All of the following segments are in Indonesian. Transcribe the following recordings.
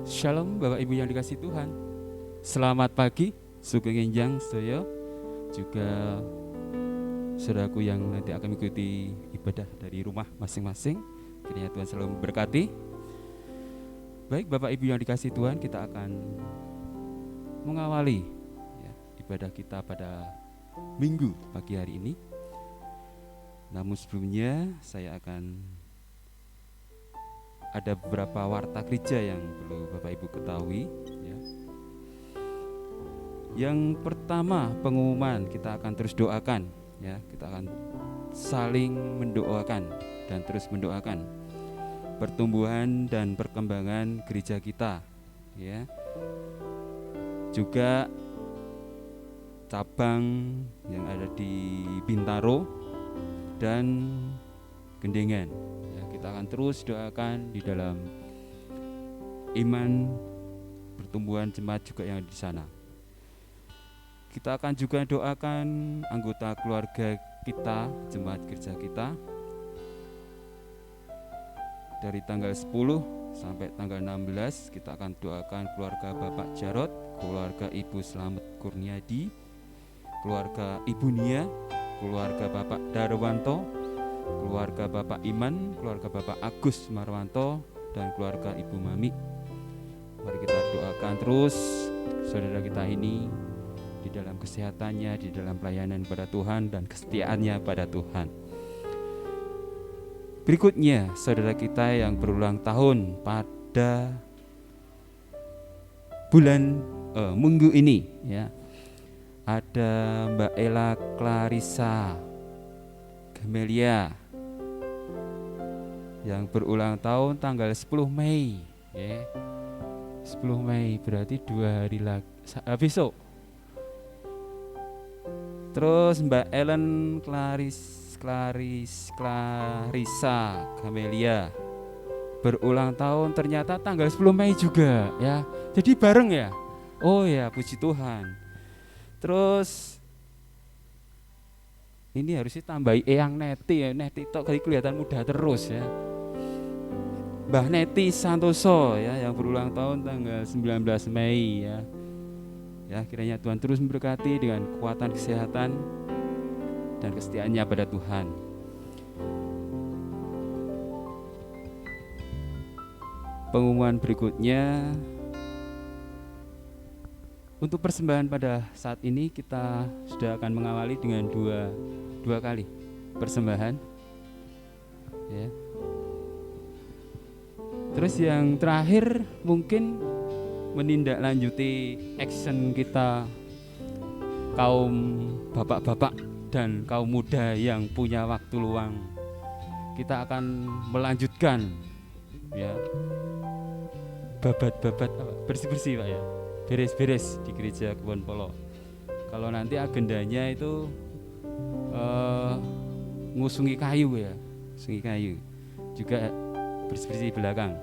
Shalom Bapak Ibu yang dikasihi Tuhan. Selamat pagi, sugeng enjang sedaya, juga saudaraku yang nanti akan mengikuti ibadah dari rumah masing-masing. Kiranya Tuhan selalu memberkati. Baik Bapak Ibu yang dikasihi Tuhan, kita akan mengawali ibadah kita pada Minggu pagi hari ini. Namun sebelumnya saya akan ada beberapa warta gereja yang perlu Bapak Ibu ketahui ya. Yang pertama, pengumuman, kita akan terus doakan ya, kita akan saling mendoakan dan terus mendoakan pertumbuhan dan perkembangan gereja kita ya. Juga cabang yang ada di Bintaro dan Gendengan. Kita akan terus doakan di dalam iman, pertumbuhan jemaat juga yang di sana. Kita akan juga doakan anggota keluarga kita, jemaat gereja kita, dari tanggal 10 sampai tanggal 16 kita akan doakan keluarga Bapak Jarot, keluarga Ibu Slamet Kurniadi, keluarga Ibu Nia, keluarga Bapak Darwanto, keluarga Bapak Iman, keluarga Bapak Agus Marwanto, dan keluarga Ibu Mami. Mari kita doakan terus saudara kita ini di dalam kesehatannya, di dalam pelayanan pada Tuhan dan kesetiaannya pada Tuhan. Berikutnya saudara kita yang berulang tahun pada minggu ini ya. Ada Mbak Ella Clarissa Gamelia yang berulang tahun tanggal 10 Mei ya. 10 Mei berarti 2 hari lagi besok. Terus Mbak Ellen Clarissa Gamelia berulang tahun ternyata tanggal 10 Mei juga ya. Jadi bareng ya. Oh ya, puji Tuhan. Terus ini harusnya tambahi Eyang Neti ya. Neti tok kali kelihatan muda terus ya. Mbah Neti Santoso ya yang berulang tahun tanggal 19 Mei ya. Ya, kiranya Tuhan terus memberkati dengan kekuatan kesehatan dan kesetiaannya pada Tuhan. Pengumuman berikutnya, untuk persembahan pada saat ini kita sudah akan mengawali dengan dua kali persembahan ya. Terus yang terakhir mungkin menindaklanjuti action kita kaum bapak-bapak dan kaum muda yang punya waktu luang. Kita akan melanjutkan ya babat-babat bersih-bersih Pak ya. Beres-beres di gereja Kebon Polo. Kalau nanti agendanya itu ngusungi kayu ya, ngusungi kayu. Juga bersih-bersih belakang.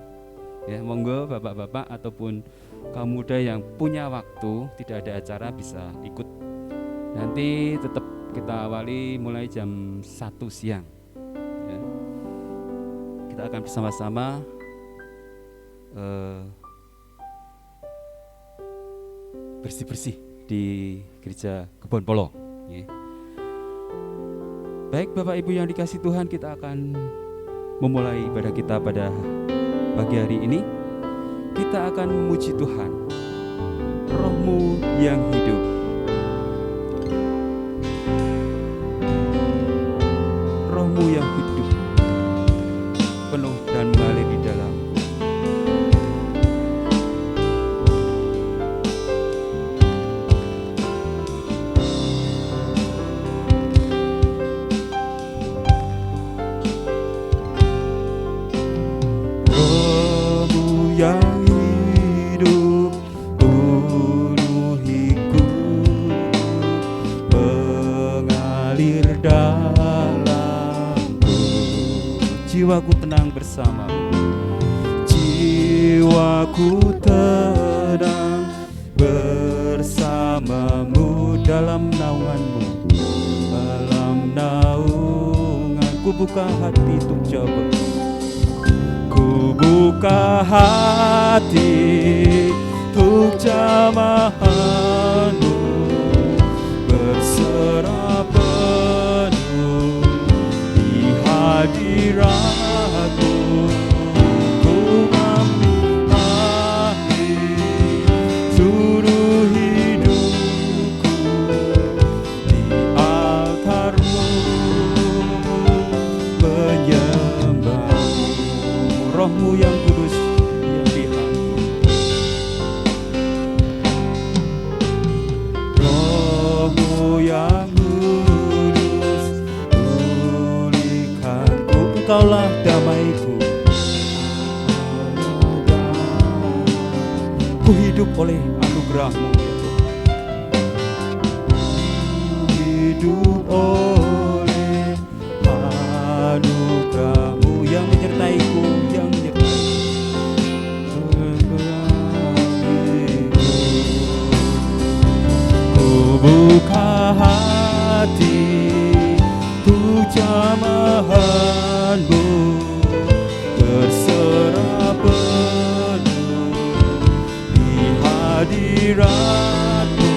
Ya, monggo bapak-bapak ataupun kaum muda yang punya waktu, tidak ada acara bisa ikut. Nanti tetap kita awali mulai jam 1 siang. Ya. Kita akan bersama-sama bersih-bersih di gereja Kebon Polo ya. Baik Bapak Ibu yang dikasihi Tuhan, kita akan memulai ibadah kita pada pagi hari ini. Kita akan memuji Tuhan. Roh-Mu yang hidup, Roh-Mu yang hidup, penuh dan mengalir di dalam. Jiwaku tenang bersamamu, jiwaku tenang bersamamu dalam naunganmu, dalam naunganku buka hati untuk jawab. Ku buka hati jamahanmu berserah penuh di hadiratmu. Ku ambil alih seluruh hidupku di altarmu, menyembahmu. Rohmu yang kudus yang dihantu, Rohmu yang kudus pulihkanku. Engkaulah damaiku, ku hidup oleh anugerah-Mu ya Tuhan. Hidup oleh anugerah-Mu yang menyertaiku, yang menyertaiku. Ku buka hati untuk jamahan-Mu berserah penuh di hadirat-Mu.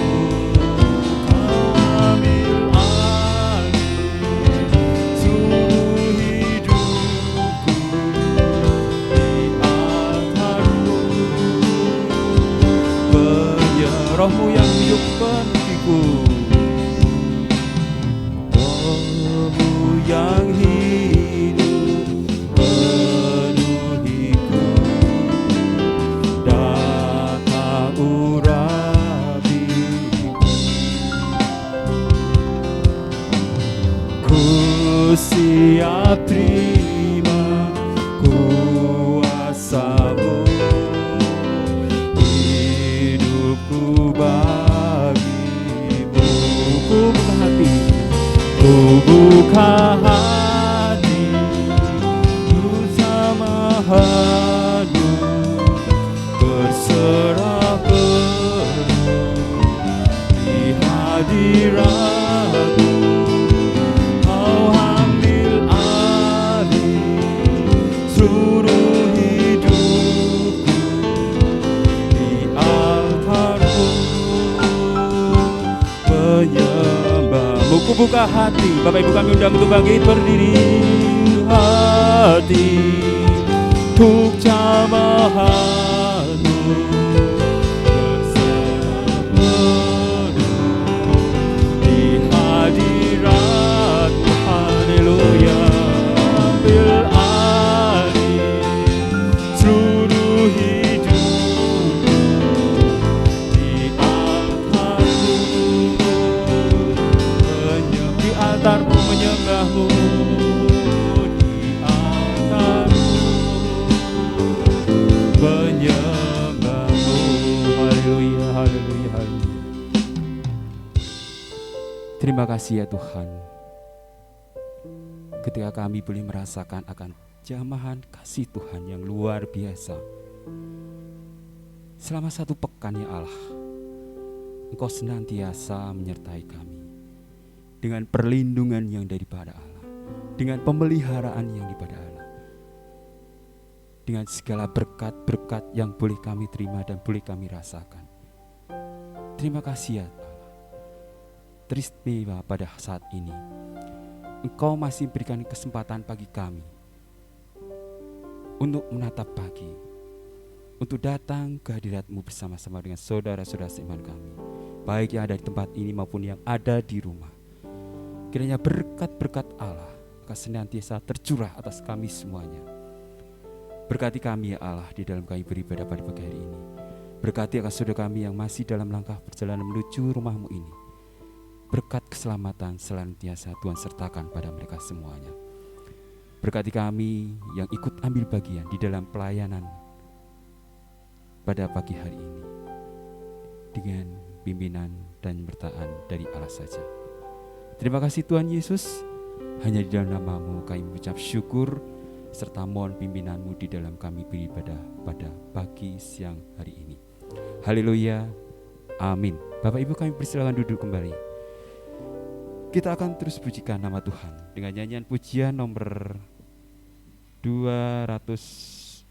Kau ambil alih seluruh hidupku di altar-Mu. Roh-Mu yang hidup penuhiku, Roh-Mu yang hidup penuhiku. Datang urapiku, ku siap terima kuasa-Mu. Hidupku bagimu. Ku buka hati bersama-Mu berserah penuh di hadirat-Mu. Kau ambil alih seluruh hidupku di altar-Mu, menyembah-Mu. Ku buka hati, Bapak Ibu kami undang untuk bangkit berdiri. Hati untuk jamahan-Mu berserah penuh di hadirat-Mu. Haleluya. Ambil alih seluruh hidupku di altar-Mu, di altar-Mu menyembah-Mu, di altar-Mu menyembah-Mu. Haleluya, haleluya, haleluya. Terima kasih ya Tuhan, ketika kami boleh merasakan akan jamahan kasih Tuhan yang luar biasa. Selama 1 pekan ya Allah, Engkau senantiasa menyertai kami dengan perlindungan yang daripada Allah, dengan pemeliharaan yang daripada Allah, dengan segala berkat-berkat yang boleh kami terima dan boleh kami rasakan. Terima kasih ya Allah. Teristimewa pada saat ini Engkau masih berikan kesempatan bagi kami untuk menatap pagi, untuk datang ke hadirat-Mu bersama-sama dengan saudara-saudara seiman kami, baik yang ada di tempat ini maupun yang ada di rumah. Kiranya berkat-berkat Allah akan senantiasa tercurah atas kami semuanya. Berkati kami ya Allah di dalam kami beribadah pada pagi hari ini. Berkati akan saudara kami yang masih dalam langkah perjalanan menuju rumah-Mu ini. Berkat keselamatan senantiasa Tuhan sertakan pada mereka semuanya. Berkati kami yang ikut ambil bagian di dalam pelayanan pada pagi hari ini, dengan pimpinan dan bertaan dari Allah saja. Terima kasih Tuhan Yesus, hanya di dalam nama-Mu kami mengucap syukur serta mohon pimpinan-Mu di dalam kami beribadah pada pagi siang hari ini. Haleluya, amin. Bapak Ibu kami persilakan duduk kembali. Kita akan terus pujikan nama Tuhan dengan nyanyian pujian nomor 246.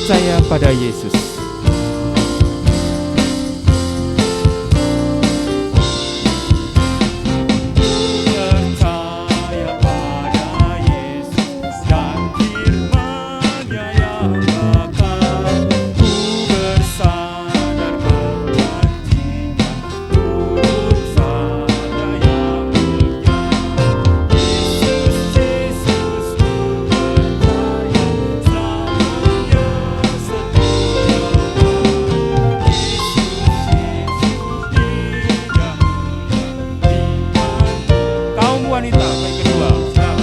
percaya pada Yesus. Wanita baik kedua, silakan.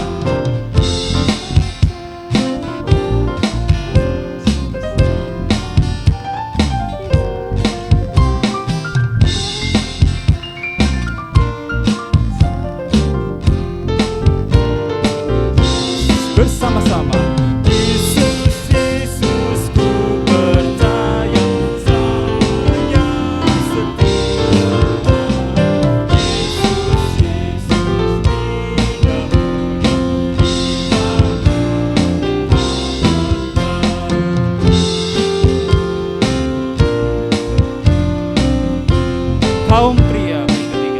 Bersama-sama. Kaum pria ketiga.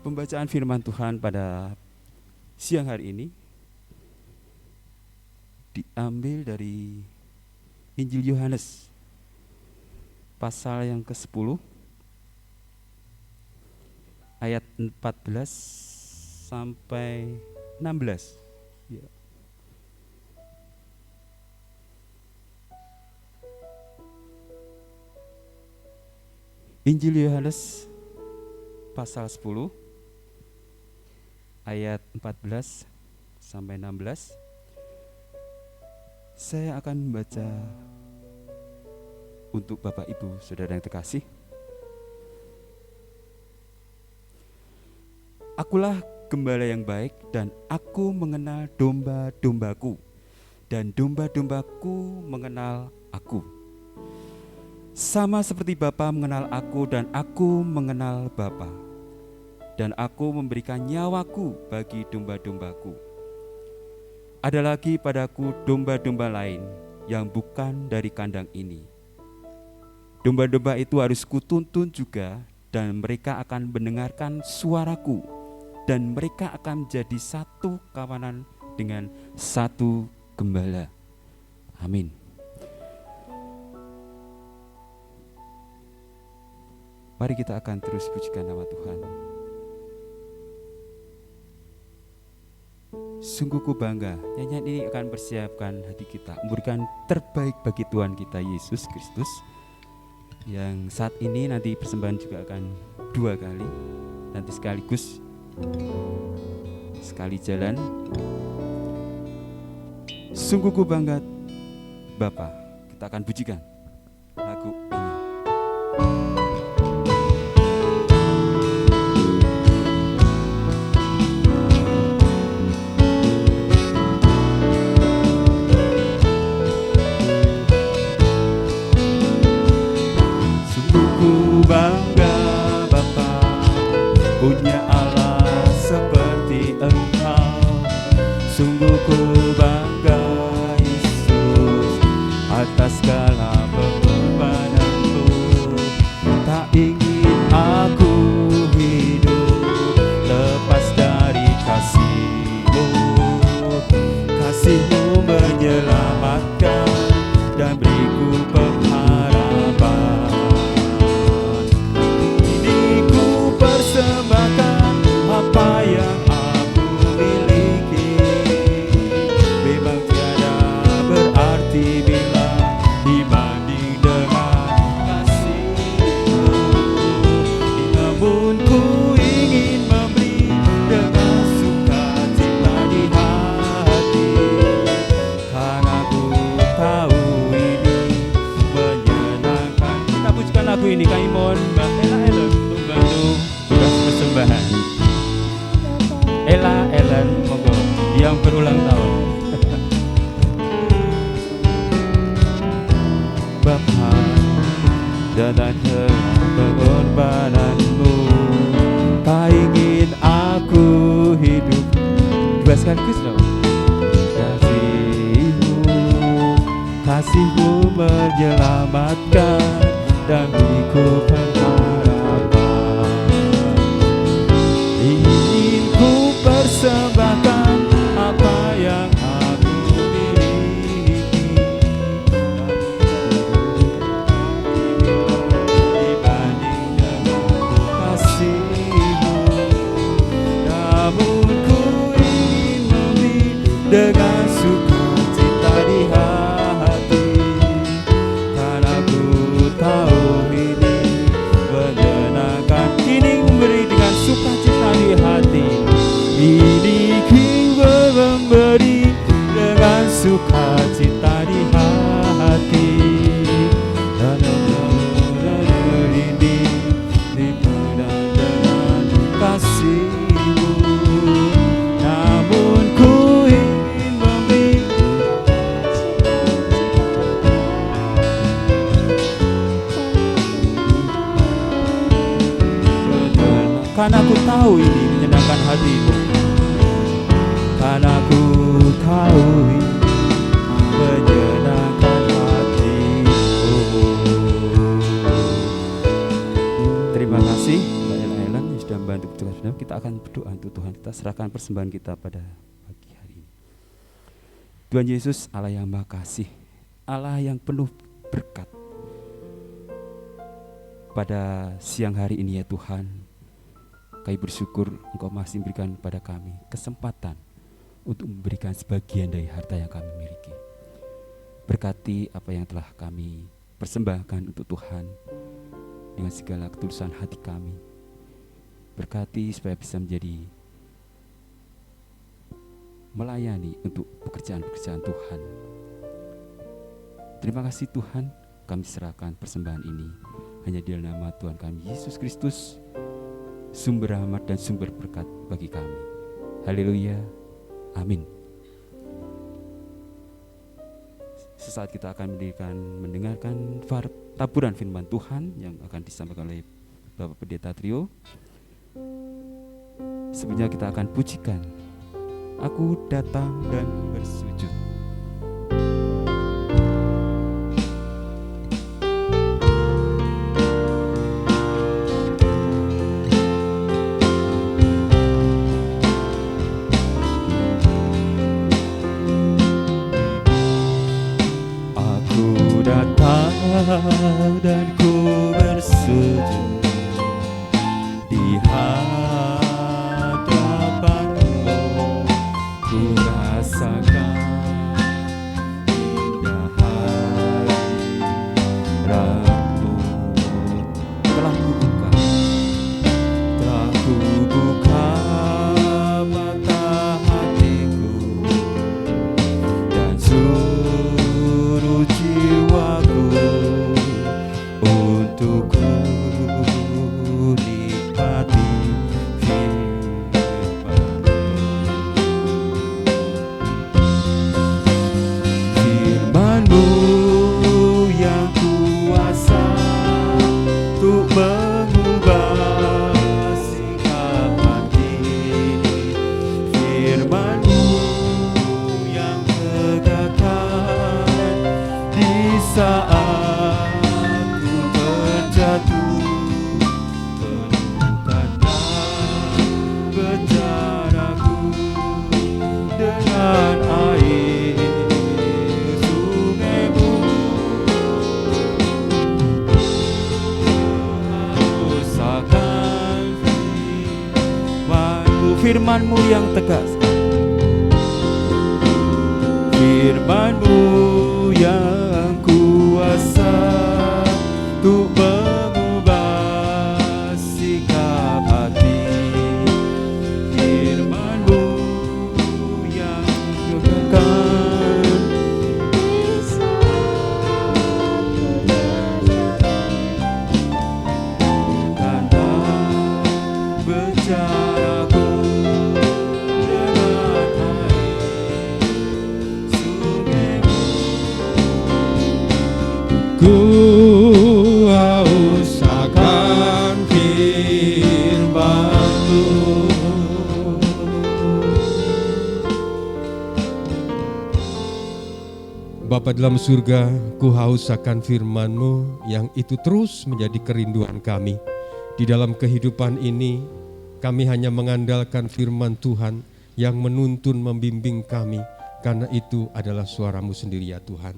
Pembacaan firman Tuhan pada siang hari ini diambil dari Injil Yohanes pasal yang ke-10 ayat 14 sampai 16. Ya. Injil Yohanes pasal 10 ayat 14 sampai 16. Saya akan membaca untuk Bapak Ibu Saudara yang terkasih. Akulah gembala yang baik dan aku mengenal domba-dombaku dan domba-dombaku mengenal aku. Sama seperti Bapa mengenal aku dan aku mengenal Bapa. Dan aku memberikan nyawaku bagi domba-dombaku. Ada lagi padaku domba-domba lain yang bukan dari kandang ini. Domba-domba itu harus kutuntun juga, dan mereka akan mendengarkan suaraku, dan mereka akan menjadi satu kawanan dengan satu gembala. Amin. Mari kita akan terus pujikan nama Tuhan. Sungguh ku bangga, nyanyian ini akan persiapkan hati kita, memberikan terbaik bagi Tuhan kita Yesus Kristus. Yang saat ini nanti persembahan juga akan 2 kali, nanti sekaligus sekali jalan. Sungguh ku bangga Bapa, kita akan pujikan lagu ini. Bangga Bapa punya Allah seperti Engkau. Sungguh ku bangga Yesus atas segala Dua sekaligus dong. Kasihmu menyelamatkan dan beriku pengharapan. Ingin ku persembahkan apa yang aku miliki, dibanding dengan kasihmu. Namun ku ingin memberi dengan sukacita di hati, karena ku tahu ini menyenangkan. Kini memberi dengan sukacita di hati. Ini ku memberi dengan sukacita di hati, karena ini dipenuhi dengan kasihmu. Namun ku ingin memberi karena ku tahu ini menyenangkan hatimu, karena ku tahu ini menyenangkan hatimu. Terima kasih Mbak Ella Ellen yang sudah membantu petugas. Kita akan berdoa untuk Tuhan. Kita serahkan persembahan kita pada pagi hari ini. Tuhan Yesus, Allah yang Maha Kasih, Allah yang penuh berkat, pada siang hari ini ya Tuhan, kami bersyukur Engkau masih memberikan pada kami kesempatan untuk memberikan sebagian dari harta yang kami miliki. Berkati apa yang telah kami persembahkan untuk Tuhan dengan segala ketulusan hati kami. Berkati supaya bisa menjadi melayani untuk pekerjaan-pekerjaan Tuhan. Terima kasih Tuhan, kami serahkan persembahan ini hanya di dalam nama Tuhan kami Yesus Kristus, sumber rahmat dan sumber berkat bagi kami. Haleluya, amin. Sesaat kita akan mendengarkan taburan firman Tuhan yang akan disampaikan oleh Bapak Pendeta Trio. Sebelumnya kita akan pujikan Aku Datang dan Bersujud. Dan ku bersujud di hadapan-Mu, ku rasakan indah hadirat-Mu. Telah ku buka mata hatiku dan seluruh jiwaku untuk ku nikmati firman-Mu yang kuasa untuk mengubah sikap hati. Firman-Mu yang tegakkan di saat jatuh, penuhkanlah bejaraku dengan air sungai-Mu. Harusakan firman-Mu yang tegas, firman-Mu yang kuasa untuk mengubah sikap hati. Firman-Mu yang kekal karena bejaraku dengan air sungai-Mu. Bapa dalam surga, ku haus akan firman-Mu yang itu terus menjadi kerinduan kami. Di dalam kehidupan ini, kami hanya mengandalkan firman Tuhan yang menuntun membimbing kami, karena itu adalah suara-Mu sendiri ya Tuhan.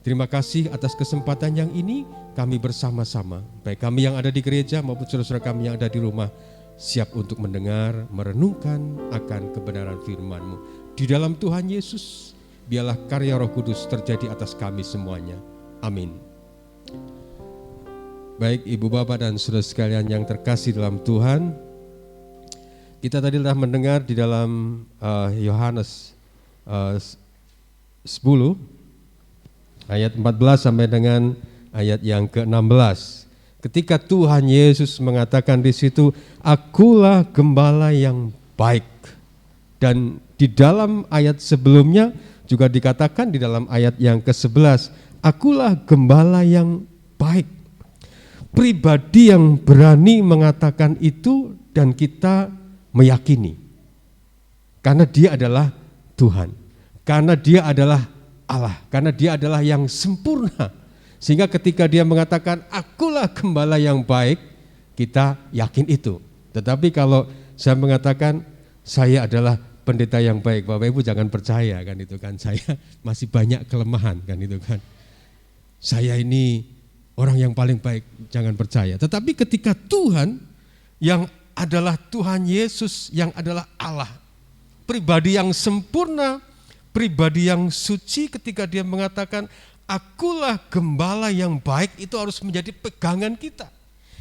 Terima kasih atas kesempatan yang ini, kami bersama-sama, baik kami yang ada di gereja maupun saudara-saudara kami yang ada di rumah, siap untuk mendengar, merenungkan akan kebenaran firman-Mu. Di dalam Tuhan Yesus, biarlah karya Roh Kudus terjadi atas kami semuanya. Amin. Baik Ibu Bapak dan saudara sekalian yang terkasih dalam Tuhan, kita tadi telah mendengar di dalam Yohanes 10 ayat 14 sampai dengan ayat yang ke-16. Ketika Tuhan Yesus mengatakan di situ, akulah gembala yang baik. Dan di dalam ayat sebelumnya juga dikatakan di dalam ayat yang ke-11, akulah gembala yang baik. Pribadi yang berani mengatakan itu dan kita meyakini. Karena dia adalah Tuhan. Karena dia adalah Allah. Karena dia adalah yang sempurna. Sehingga ketika dia mengatakan akulah gembala yang baik, kita yakin itu. Tetapi kalau saya mengatakan saya adalah pendeta yang baik, Bapak Ibu jangan percaya kan itu kan, saya masih banyak kelemahan kan itu kan. Saya ini orang yang paling baik, jangan percaya. Tetapi ketika Tuhan yang adalah Tuhan Yesus, yang adalah Allah, pribadi yang sempurna, pribadi yang suci, ketika dia mengatakan akulah gembala yang baik, itu harus menjadi pegangan kita.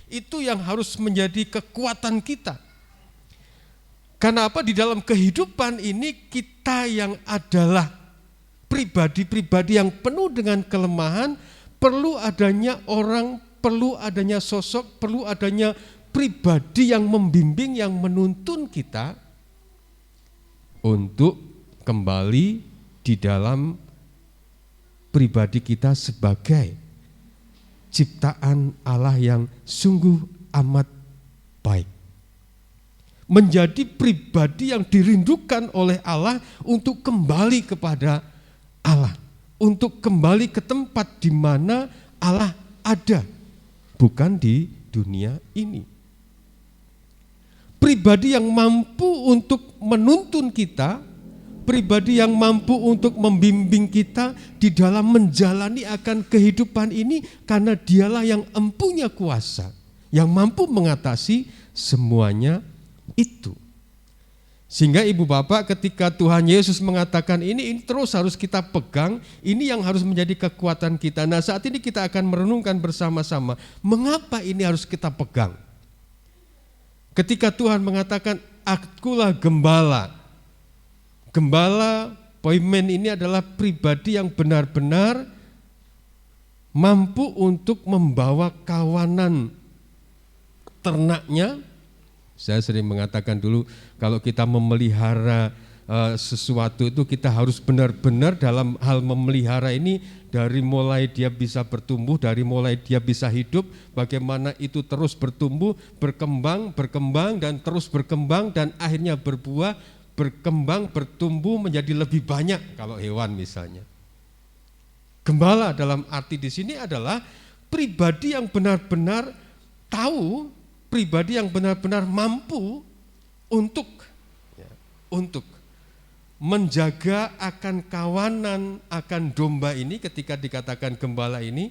Itu yang harus menjadi kekuatan kita. Karena apa? Di dalam kehidupan ini kita yang adalah pribadi-pribadi yang penuh dengan kelemahan, perlu adanya orang, perlu adanya sosok, perlu adanya pribadi yang membimbing, yang menuntun kita untuk kembali di dalam pribadi kita sebagai ciptaan Allah yang sungguh amat baik. Menjadi pribadi yang dirindukan oleh Allah untuk kembali kepada Allah, untuk kembali ke tempat di mana Allah ada, bukan di dunia ini. Pribadi yang mampu untuk menuntun kita, pribadi yang mampu untuk membimbing kita di dalam menjalani akan kehidupan ini, karena dialah yang empunya kuasa, yang mampu mengatasi semuanya itu. Sehingga Ibu Bapak, ketika Tuhan Yesus mengatakan ini terus harus kita pegang, ini yang harus menjadi kekuatan kita. Nah, saat ini kita akan merenungkan bersama-sama, mengapa ini harus kita pegang. Ketika Tuhan mengatakan akulah gembala. Gembala, poimen ini adalah pribadi yang benar-benar mampu untuk membawa kawanan ternaknya. Saya sering mengatakan dulu, kalau kita memelihara sesuatu itu kita harus benar-benar dalam hal memelihara ini, dari mulai dia bisa bertumbuh, dari mulai dia bisa hidup, bagaimana itu terus bertumbuh, berkembang dan terus berkembang dan akhirnya berbuah, berkembang, bertumbuh menjadi lebih banyak kalau hewan misalnya. Gembala dalam arti di sini adalah pribadi yang benar-benar tahu, pribadi yang benar-benar mampu untuk menjaga akan kawanan, akan domba ini. Ketika dikatakan gembala ini,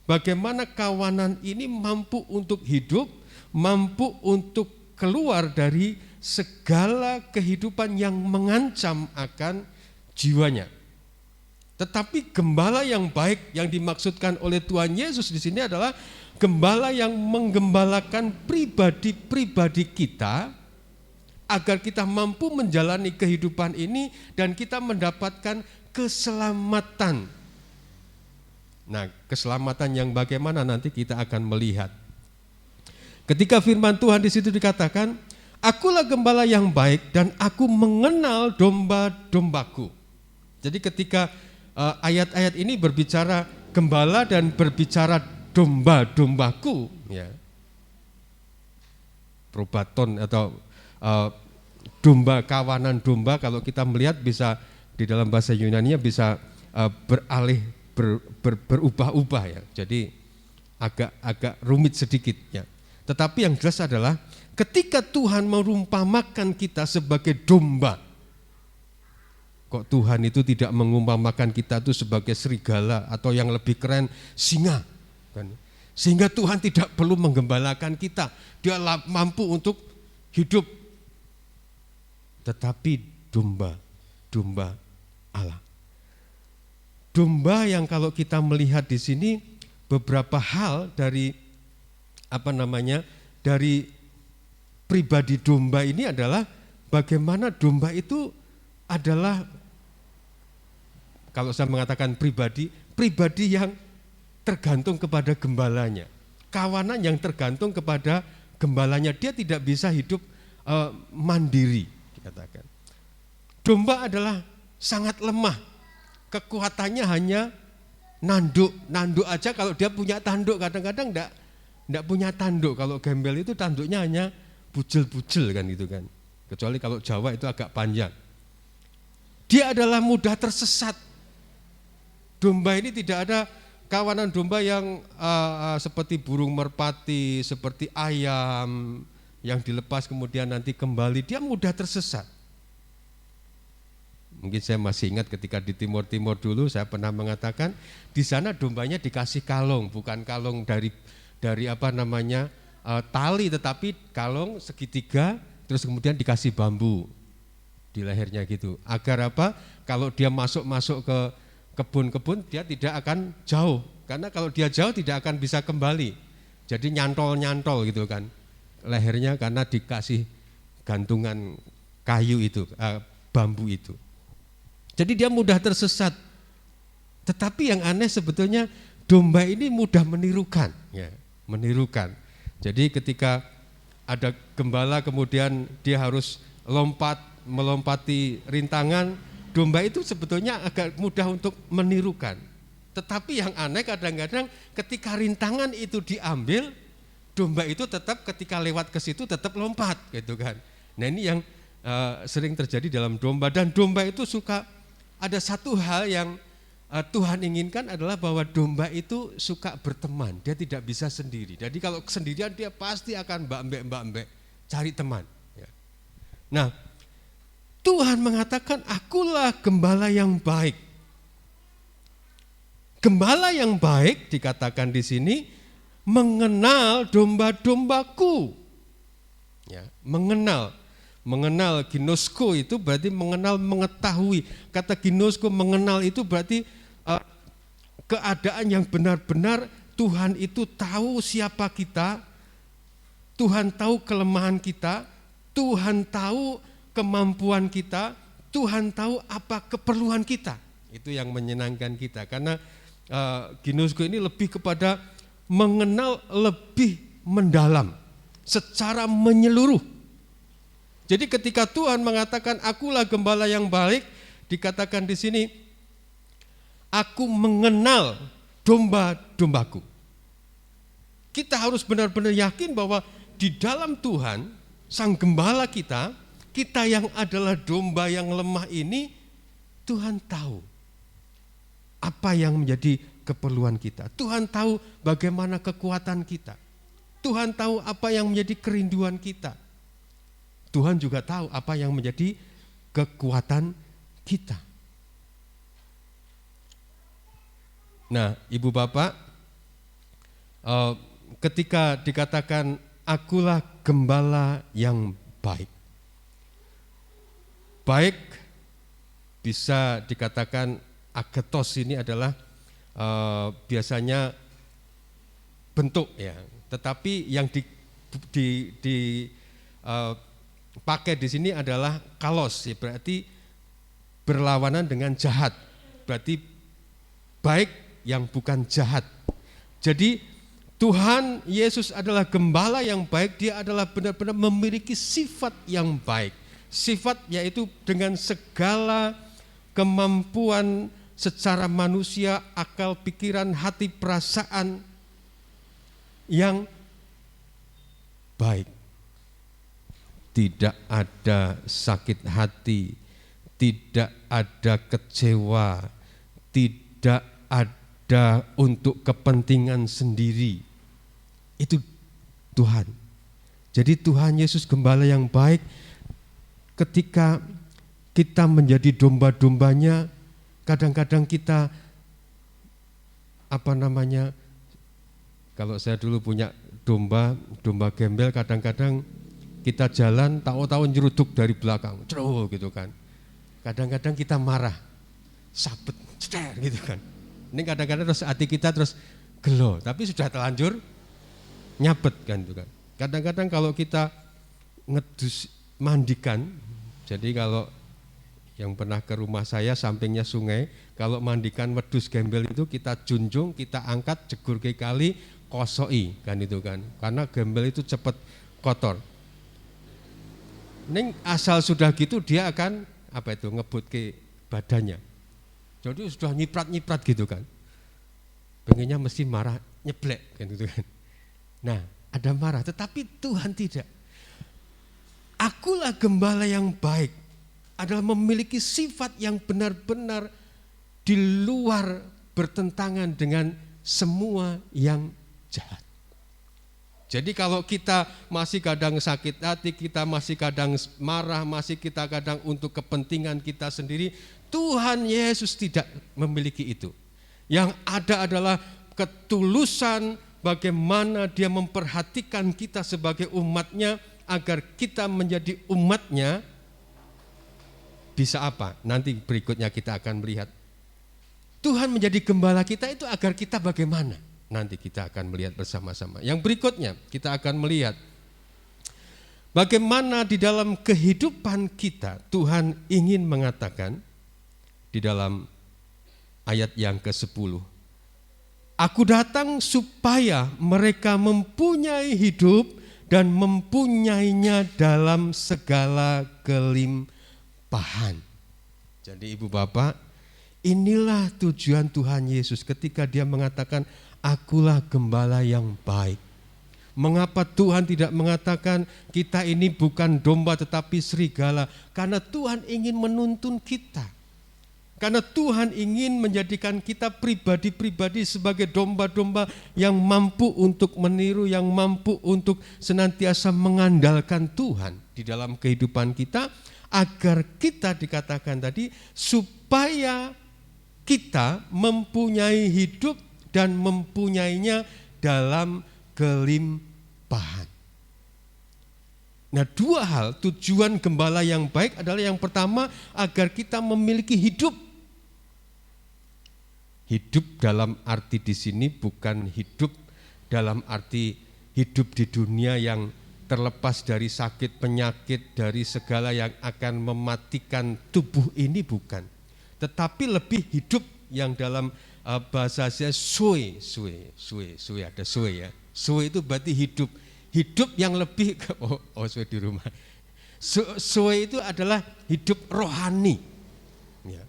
bagaimana kawanan ini mampu untuk hidup, mampu untuk keluar dari segala kehidupan yang mengancam akan jiwanya. Tetapi gembala yang baik yang dimaksudkan oleh Tuhan Yesus di sini adalah gembala yang menggembalakan pribadi-pribadi kita agar kita mampu menjalani kehidupan ini dan kita mendapatkan keselamatan. Nah, keselamatan yang bagaimana nanti kita akan melihat. Ketika firman Tuhan di situ dikatakan, akulah gembala yang baik dan aku mengenal domba-dombaku. Jadi ketika ayat-ayat ini berbicara gembala dan berbicara domba-dombaku, ya. Probaton atau domba, kawanan domba, kalau kita melihat bisa di dalam bahasa Yunani bisa berubah-ubah ya. Jadi agak rumit sedikit ya. Tetapi yang jelas adalah ketika Tuhan merumpamakan kita sebagai domba, kok Tuhan itu tidak mengumpamakan kita itu sebagai serigala atau yang lebih keren singa, kan? Sehingga Tuhan tidak perlu menggembalakan kita, Dia mampu untuk hidup. Tetapi domba Allah. Domba yang kalau kita melihat di sini beberapa hal dari dari pribadi domba ini adalah bagaimana domba itu adalah, kalau saya mengatakan pribadi yang tergantung kepada gembalanya, kawanan yang tergantung kepada gembalanya. Dia tidak bisa hidup mandiri, dikatakan. Domba adalah sangat lemah, kekuatannya hanya nanduk aja. Kalau dia punya tanduk, kadang-kadang enggak punya tanduk. Kalau gembel itu tanduknya hanya bujel-bujel kan gitu kan. Kecuali kalau Jawa itu agak panjang. Dia adalah mudah tersesat. Domba ini tidak ada kawanan domba yang seperti burung merpati, seperti ayam yang dilepas kemudian nanti kembali. Dia mudah tersesat. Mungkin saya masih ingat ketika di Timur dulu saya pernah mengatakan di sana dombanya dikasih kalung, bukan kalung dari tali, tetapi kalung segitiga terus kemudian dikasih bambu di lehernya gitu. Agar apa? Kalau dia masuk ke kebun-kebun dia tidak akan jauh, karena kalau dia jauh tidak akan bisa kembali. Jadi nyantol gitu kan lehernya, karena dikasih gantungan kayu itu, bambu itu. Jadi dia mudah tersesat. Tetapi yang aneh sebetulnya domba ini mudah menirukan, ya, menirukan. Jadi ketika ada gembala kemudian dia harus melompati rintangan, domba itu sebetulnya agak mudah untuk menirukan. Tetapi yang aneh kadang-kadang ketika rintangan itu diambil, domba itu tetap ketika lewat ke situ tetap lompat gitu kan. Nah ini yang sering terjadi dalam domba. Dan domba itu suka, ada satu hal yang Tuhan inginkan adalah bahwa domba itu suka berteman, dia tidak bisa sendiri. Jadi kalau sendirian dia pasti akan mbak-mbek cari teman. Ya. Nah, Tuhan mengatakan akulah gembala yang baik. Gembala yang baik dikatakan di sini mengenal domba-dombaku. Ya, mengenal ginosko itu berarti mengenal, mengetahui. Kata ginosko mengenal itu berarti keadaan yang benar-benar Tuhan itu tahu siapa kita, Tuhan tahu kelemahan kita, Tuhan tahu kemampuan kita, Tuhan tahu apa keperluan kita. Itu yang menyenangkan kita, karena ginosko ini lebih kepada mengenal lebih mendalam, secara menyeluruh. Jadi ketika Tuhan mengatakan akulah gembala yang baik, dikatakan di sini aku mengenal domba-dombaku. Kita harus benar-benar yakin bahwa di dalam Tuhan, Sang Gembala kita yang adalah domba yang lemah ini, Tuhan tahu apa yang menjadi keperluan kita. Tuhan tahu bagaimana kekuatan kita. Tuhan tahu apa yang menjadi kerinduan kita. Tuhan juga tahu apa yang menjadi kekuatan kita. Nah, Ibu Bapak, ketika dikatakan akulah gembala yang baik. Baik bisa dikatakan agetos ini adalah biasanya bentuk ya, tetapi yang pakai di sini adalah kalos, ya, berarti berlawanan dengan jahat, berarti baik yang bukan jahat. Jadi Tuhan Yesus adalah gembala yang baik, dia adalah benar-benar memiliki sifat yang baik. Sifat yaitu dengan segala kemampuan secara manusia, akal, pikiran, hati, perasaan yang baik. Tidak ada sakit hati, tidak ada kecewa, tidak ada untuk kepentingan sendiri. Itu Tuhan. Jadi Tuhan Yesus gembala yang baik, ketika kita menjadi domba-dombanya, kadang-kadang kita kalau saya dulu punya domba gembel, kadang-kadang kita jalan tahu-tahu nyeruduk dari belakang, cerow gitu kan. Kadang-kadang kita marah, sabet, ceder gitu kan. Ini kadang-kadang terus hati kita terus gelo, tapi sudah terlanjur nyabet kan itu kan. Kadang-kadang kalau kita ngedus mandikan, jadi kalau yang pernah ke rumah saya sampingnya sungai, kalau mandikan wedus gembel itu kita junjung, kita angkat, jegur ke kali, kosoi kan itu kan. Karena gembel itu cepat kotor. Neng asal sudah gitu dia akan ngebut ke badannya. Jadi sudah nyiprat-nyiprat gitu kan. Pengennya mesti marah, nyeblek kan gitu kan. Nah, ada marah, tetapi Tuhan tidak. Akulah gembala yang baik adalah memiliki sifat yang benar-benar di luar bertentangan dengan semua yang jahat. Jadi kalau kita masih kadang sakit hati, kita masih kadang marah, masih kita kadang untuk kepentingan kita sendiri, Tuhan Yesus tidak memiliki itu. Yang ada adalah ketulusan bagaimana dia memperhatikan kita sebagai umatnya, agar kita menjadi umatnya bisa apa? Nanti berikutnya kita akan melihat. Tuhan menjadi gembala kita itu agar kita bagaimana? Nanti kita akan melihat bersama-sama. Yang berikutnya kita akan melihat bagaimana di dalam kehidupan kita Tuhan ingin mengatakan di dalam ayat yang ke-10. Aku datang supaya mereka mempunyai hidup dan mempunyainya dalam segala kelimpahan. Jadi Ibu Bapak, inilah tujuan Tuhan Yesus ketika dia mengatakan akulah gembala yang baik. Mengapa Tuhan tidak mengatakan kita ini bukan domba tetapi serigala? Karena Tuhan ingin menuntun kita. Karena Tuhan ingin menjadikan kita pribadi-pribadi sebagai domba-domba yang mampu untuk meniru, yang mampu untuk senantiasa mengandalkan Tuhan di dalam kehidupan kita, agar kita dikatakan tadi supaya kita mempunyai hidup dan mempunyainya dalam kelimpahan. Nah, dua hal tujuan gembala yang baik adalah yang pertama agar kita memiliki hidup. Hidup dalam arti di sini bukan hidup dalam arti hidup di dunia yang terlepas dari sakit penyakit, dari segala yang akan mematikan tubuh ini, bukan. Tetapi lebih hidup yang dalam bahasa saya sue ada sue ya. Sue itu berarti hidup. Hidup yang lebih sue di rumah. Sue itu adalah hidup rohani. Ya.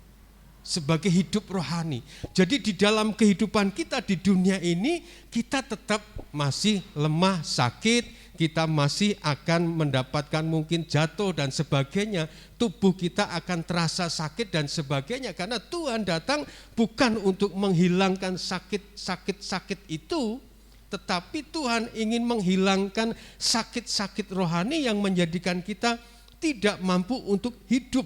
Sebagai hidup rohani. Jadi di dalam kehidupan kita di dunia ini kita tetap masih lemah, sakit, kita masih akan mendapatkan mungkin jatuh dan sebagainya. Tubuh kita akan terasa sakit dan sebagainya. Karena Tuhan datang bukan untuk menghilangkan sakit-sakit itu, tetapi Tuhan ingin menghilangkan sakit-sakit rohani yang menjadikan kita tidak mampu untuk hidup.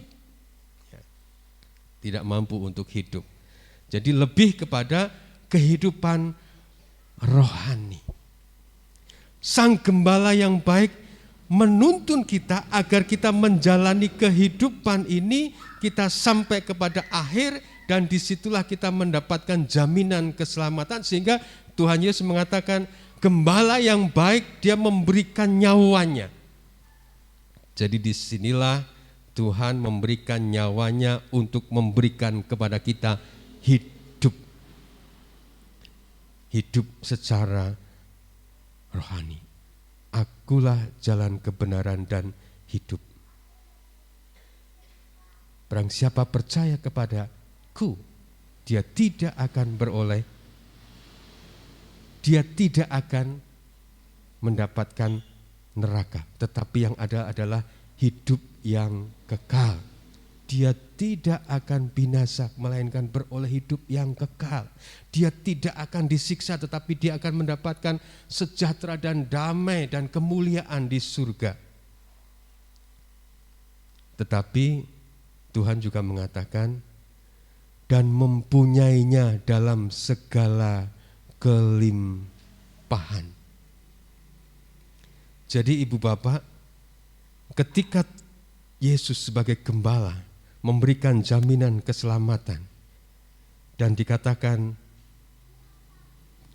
Tidak mampu untuk hidup. Jadi lebih kepada kehidupan rohani. Sang gembala yang baik menuntun kita agar kita menjalani kehidupan ini, kita sampai kepada akhir, dan disitulah kita mendapatkan jaminan keselamatan. Sehingga Tuhan Yesus mengatakan gembala yang baik dia memberikan nyawanya. Jadi disinilah Tuhan memberikan nyawanya untuk memberikan kepada kita hidup. Hidup secara rohani. Akulah jalan kebenaran dan hidup. Barang siapa percaya kepadaku, dia tidak akan beroleh, dia tidak akan mendapatkan neraka, tetapi yang ada adalah hidup yang kekal. dia tidak akan binasa, melainkan beroleh hidup yang kekal. Dia tidak akan disiksa, tetapi dia akan mendapatkan sejahtera dan damai dan kemuliaan di surga. Tetapi Tuhan juga mengatakan, dan mempunyainya dalam segala kelimpahan. Jadi ibu bapak, ketika Yesus sebagai gembala memberikan jaminan keselamatan dan dikatakan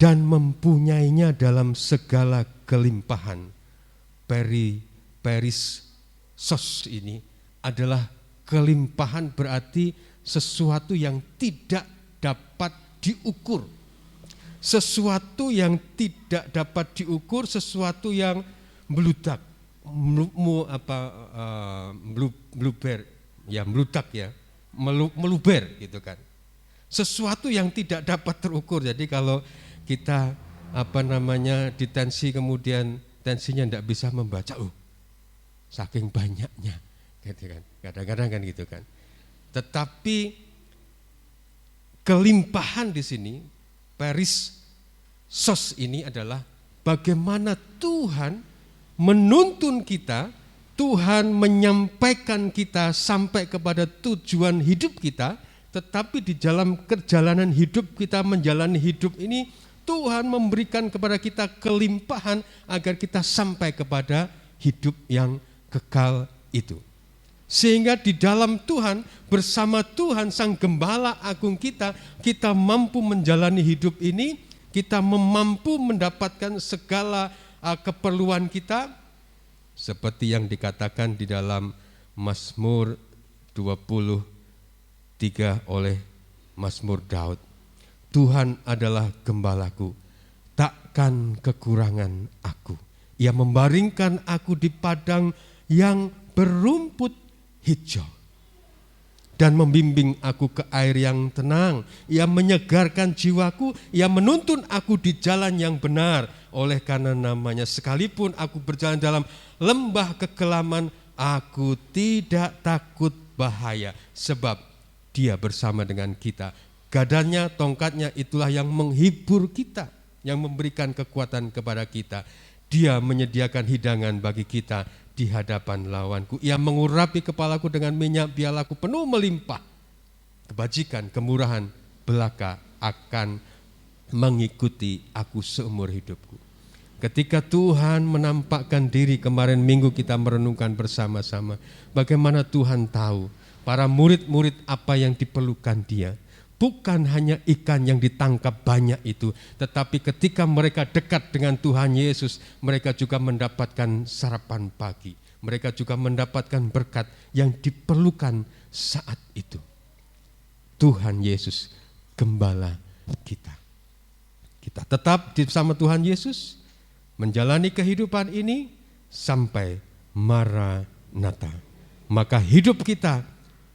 dan mempunyainya dalam segala kelimpahan, peris sos ini adalah kelimpahan, berarti sesuatu yang tidak dapat diukur. Sesuatu yang tidak dapat diukur, sesuatu yang meludak, meluber gitu kan. Sesuatu yang tidak dapat terukur. Jadi kalau kita ditensi kemudian tensinya tidak bisa membaca, saking banyaknya, gitu kan. Kadang-kadang kan gitu kan. Tetapi kelimpahan di sini, peris sos ini adalah bagaimana Tuhan menuntun kita, Tuhan menyampaikan kita sampai kepada tujuan hidup kita, tetapi di dalam perjalanan hidup kita menjalani hidup ini, Tuhan memberikan kepada kita kelimpahan agar kita sampai kepada hidup yang kekal itu. Sehingga di dalam Tuhan, bersama Tuhan Sang Gembala Agung kita mampu menjalani hidup ini, kita mampu mendapatkan segala keperluan kita, seperti yang dikatakan di dalam Mazmur 23 oleh Mazmur Daud. Tuhan adalah gembalaku, takkan kekurangan aku. Ia membaringkan aku di padang yang berumput hijau dan membimbing aku ke air yang tenang. Ia menyegarkan jiwaku, ia menuntun aku di jalan yang benar oleh karena namanya. Sekalipun aku berjalan dalam lembah kekelaman, aku tidak takut bahaya, sebab dia bersama dengan kita. Gadanya, tongkatnya itulah yang menghibur kita, yang memberikan kekuatan kepada kita. Dia menyediakan hidangan bagi kita di hadapan lawanku. Ia mengurapi kepalaku dengan minyak, biarlah aku penuh melimpah. Kebajikan, kemurahan belaka akan mengikuti aku seumur hidupku. Ketika Tuhan menampakkan diri, kemarin minggu kita merenungkan bersama-sama bagaimana Tuhan tahu para murid-murid apa yang diperlukan dia. Bukan hanya ikan yang ditangkap banyak itu, tetapi ketika mereka dekat dengan Tuhan Yesus, mereka juga mendapatkan sarapan pagi. Mereka juga mendapatkan berkat yang diperlukan saat itu. Tuhan Yesus, Gembala kita. Kita tetap bersama Tuhan Yesus, menjalani kehidupan ini sampai Maranatha. Maka hidup kita,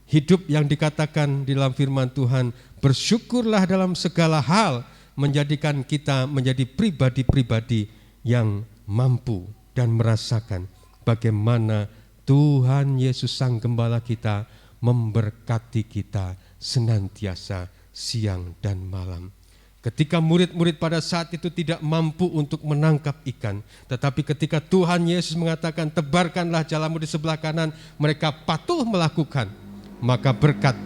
hidup yang dikatakan di dalam firman Tuhan, bersyukurlah dalam segala hal, menjadikan kita menjadi pribadi-pribadi yang mampu dan merasakan bagaimana Tuhan Yesus Sang Gembala kita memberkati kita senantiasa siang dan malam. Ketika murid-murid pada saat itu tidak mampu untuk menangkap ikan, tetapi ketika Tuhan Yesus mengatakan tebarkanlah jalamu di sebelah kanan, mereka patuh melakukan, maka berkat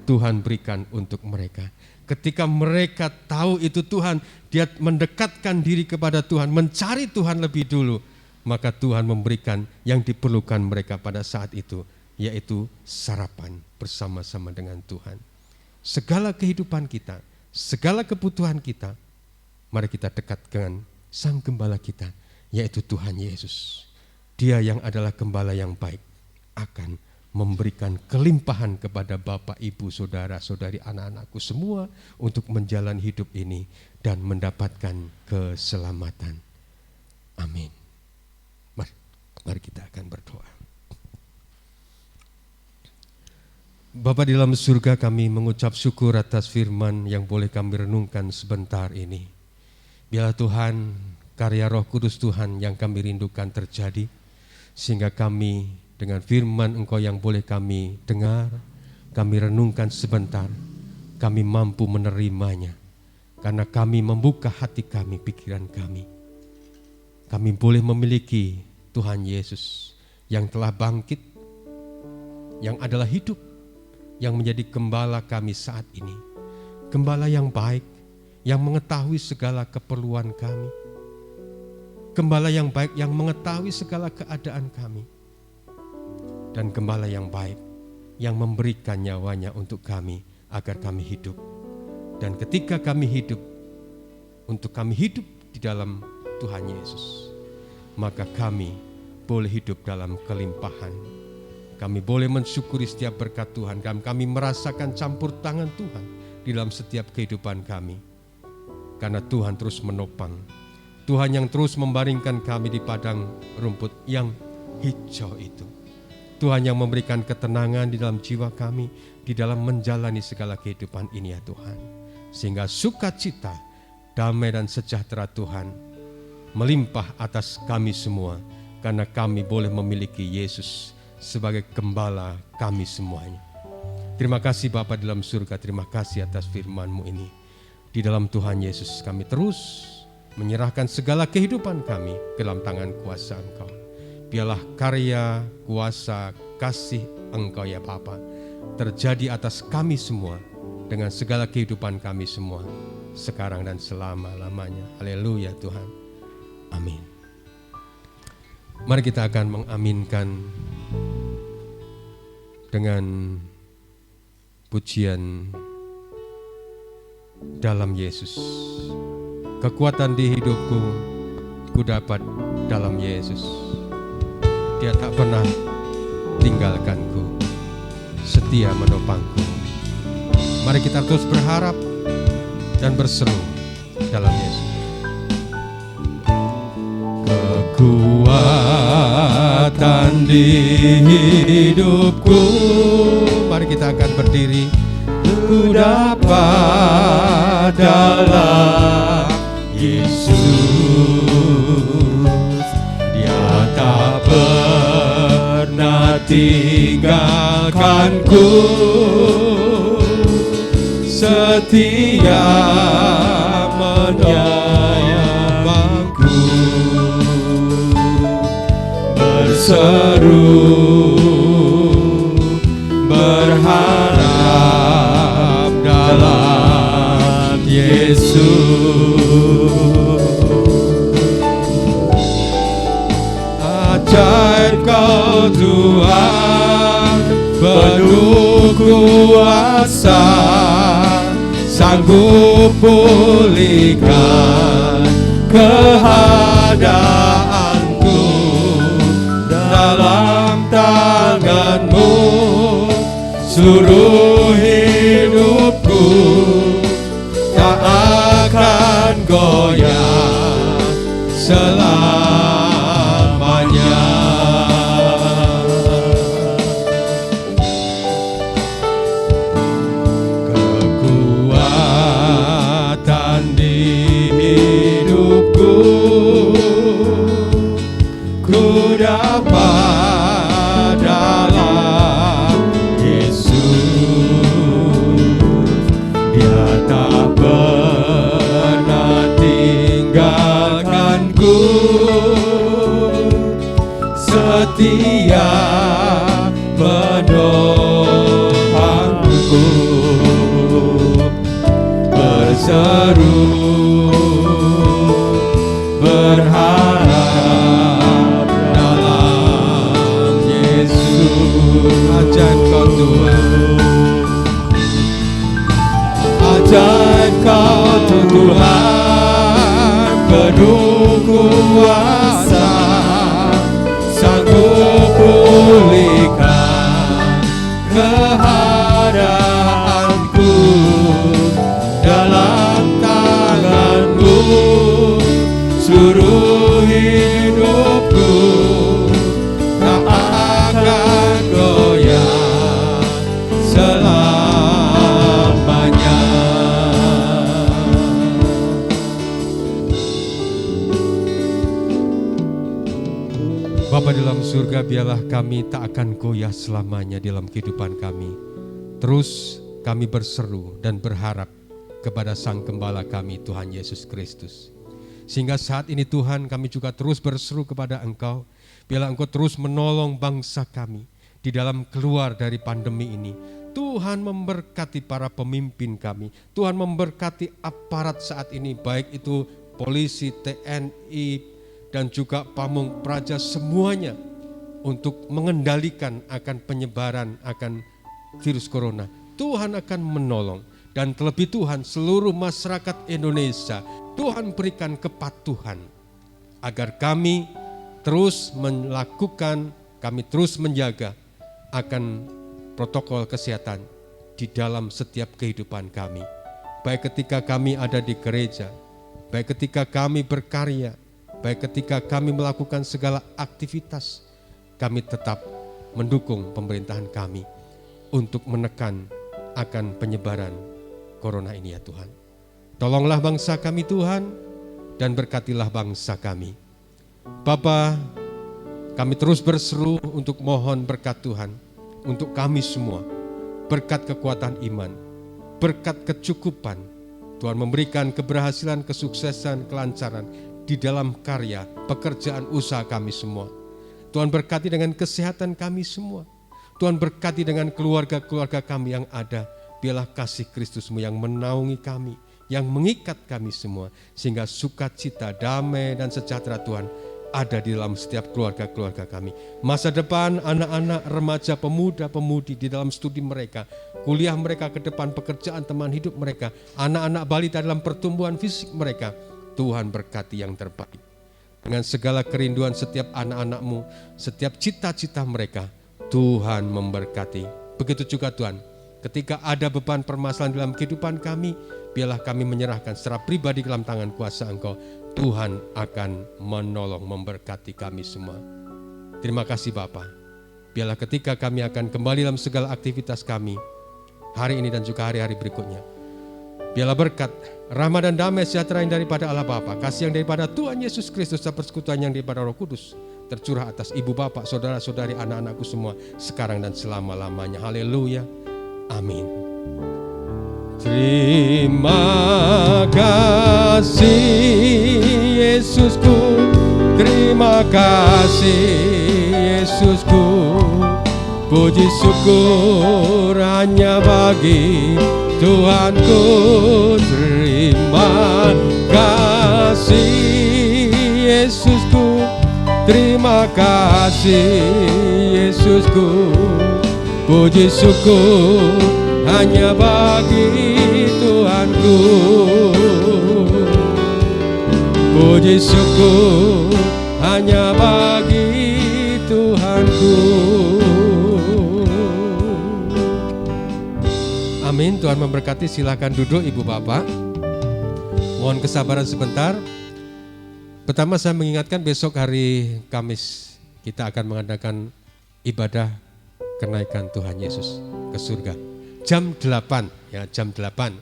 Tuhan berikan untuk mereka. Ketika mereka tahu itu Tuhan, dia mendekatkan diri kepada Tuhan, mencari Tuhan lebih dulu, maka Tuhan memberikan yang diperlukan mereka pada saat itu, yaitu sarapan bersama-sama dengan Tuhan. Segala kehidupan kita, segala kebutuhan kita, mari kita dekat dengan Sang Gembala kita, yaitu Tuhan Yesus. Dia yang adalah Gembala yang baik, akan memberikan kelimpahan kepada Bapak, Ibu, Saudara, Saudari, anak-anakku semua untuk menjalani hidup ini dan mendapatkan keselamatan. Amin. Mari kita akan berdoa. Bapa di dalam surga, kami mengucap syukur atas firman yang boleh kami renungkan sebentar ini. Biarlah Tuhan, karya Roh Kudus Tuhan yang kami rindukan terjadi, sehingga kami dengan firman Engkau yang boleh kami dengar, kami renungkan sebentar, kami mampu menerimanya. Karena kami membuka hati kami, pikiran kami. Kami boleh memiliki Tuhan Yesus yang telah bangkit, yang adalah hidup, yang menjadi gembala kami saat ini. Gembala yang baik, yang mengetahui segala keperluan kami. Gembala yang baik yang mengetahui segala keadaan kami. Dan gembala yang baik yang memberikan nyawanya untuk kami agar kami hidup. Dan ketika kami hidup, untuk kami hidup di dalam Tuhan Yesus, maka kami boleh hidup dalam kelimpahan. Kami boleh mensyukuri setiap berkat Tuhan, dan kami merasakan campur tangan Tuhan di dalam setiap kehidupan kami. Karena Tuhan terus menopang, Tuhan yang terus membaringkan kami di padang rumput yang hijau itu. Tuhan yang memberikan ketenangan di dalam jiwa kami, di dalam menjalani segala kehidupan ini ya Tuhan. Sehingga sukacita, damai dan sejahtera Tuhan melimpah atas kami semua, karena kami boleh memiliki Yesus sebagai gembala kami semuanya. Terima kasih Bapa di dalam surga, terima kasih atas firman-Mu ini. Di dalam Tuhan Yesus kami terus menyerahkan segala kehidupan kami ke dalam tangan kuasa Engkau. Biarlah karya, kuasa, kasih Engkau ya Bapa terjadi atas kami semua, dengan segala kehidupan kami semua, sekarang dan selama-lamanya. Haleluya Tuhan. Amin. Mari kita akan mengaminkan dengan pujian dalam Yesus. Kekuatan di hidupku, ku dapat dalam Yesus. Dia tak pernah tinggalkanku, setia menopangku. Mari kita terus berharap dan berseru dalam Yesus. Kekuatan di hidupku, mari kita akan berdiri. Ku dapat dalam Yesus. Dia tak pernah tinggalkanku, setia menyayangku. Berseru berharap dalam Yesus. Ajaib Kau Tuhan, penuh kuasa, sanggup pulihkan keadaanku. Dalam tangan-Mu seluruh hidupku tak akan goyah selamanya. Kekuatan di hidupku, ku dapat dalam Yesus. Dia tak pernah tinggalkanku, setia menopangku. Berseru berharap dalam Yesus. Ajaib Kau Tuhan, ajaib Kau Tuhan, penuh kuasa, sanggup pulihkan keadaanku. Dalam tangan-Mu seluruh hidupku tak akan goyah selamanya. Bapa di dalam surga, biarlah kami tak akan goyah selamanya dalam kehidupan kami. Terus kami berseru dan berharap kepada Sang Gembala kami, Tuhan Yesus Kristus. Sehingga saat ini Tuhan, kami juga terus berseru kepada Engkau, biarlah Engkau terus menolong bangsa kami di dalam keluar dari pandemi ini. Tuhan memberkati para pemimpin kami, Tuhan memberkati aparat saat ini, baik itu polisi, TNI, dan juga pamung praja, semuanya untuk mengendalikan akan penyebaran akan virus corona. Tuhan akan menolong, dan terlebih Tuhan, seluruh masyarakat Indonesia, Tuhan berikan kepatuhan agar kami terus melakukan, kami terus menjaga akan protokol kesehatan di dalam setiap kehidupan kami. Baik ketika kami ada di gereja, baik ketika kami berkarya, baik ketika kami melakukan segala aktivitas, kami tetap mendukung pemerintahan kami untuk menekan akan penyebaran corona ini ya Tuhan. Tolonglah bangsa kami Tuhan, dan berkatilah bangsa kami. Bapa, kami terus berseru untuk mohon berkat Tuhan untuk kami semua, berkat kekuatan iman, berkat kecukupan. Tuhan memberikan keberhasilan, kesuksesan, kelancaran di dalam karya, pekerjaan, usaha kami semua. Tuhan berkati dengan kesehatan kami semua. Tuhan berkati dengan keluarga-keluarga kami yang ada. Biarlah kasih Kristus-Mu yang menaungi kami, yang mengikat kami semua, sehingga sukacita, damai, dan sejahtera Tuhan ada di dalam setiap keluarga-keluarga kami. Masa depan anak-anak, remaja, pemuda-pemudi di dalam studi mereka, kuliah mereka ke depan, pekerjaan, teman hidup mereka, anak-anak balita dalam pertumbuhan fisik mereka, Tuhan berkati yang terbaik. Dengan segala kerinduan setiap anak-anak-Mu, setiap cita-cita mereka, Tuhan memberkati. Begitu juga Tuhan, ketika ada beban permasalahan dalam kehidupan kami, biarlah kami menyerahkan secara pribadi dalam tangan kuasa Engkau. Tuhan akan menolong, memberkati kami semua. Terima kasih Bapa. Biarlah ketika kami akan kembali dalam segala aktivitas kami, hari ini dan juga hari-hari berikutnya, biarlah berkat, rahmat dan damai sejahtera yang daripada Allah Bapa, kasih yang daripada Tuhan Yesus Kristus, dan persekutuan yang daripada Roh Kudus, tercurah atas ibu bapak, saudara-saudari, anak-anakku semua, sekarang dan selama-lamanya. Haleluya. Amin. Terima kasih Yesusku, terima kasih Yesusku, puji syukur hanya bagi Tuhanku. Terima kasih Yesusku, terima kasih Yesusku, puji syukur hanya bagi Tuhanku. Puji syukur hanya bagi Tuhanku. Amin. Tuhan memberkati. Silakan duduk Ibu Bapak. Mohon kesabaran sebentar. Pertama saya mengingatkan, besok hari Kamis kita akan mengadakan ibadah kenaikan Tuhan Yesus ke surga. Jam 8, ya jam 8.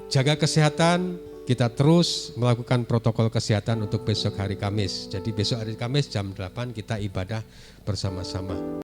Jaga kesehatan, kita terus melakukan protokol kesehatan untuk besok hari Kamis. Jadi besok hari Kamis jam 8 kita ibadah bersama-sama.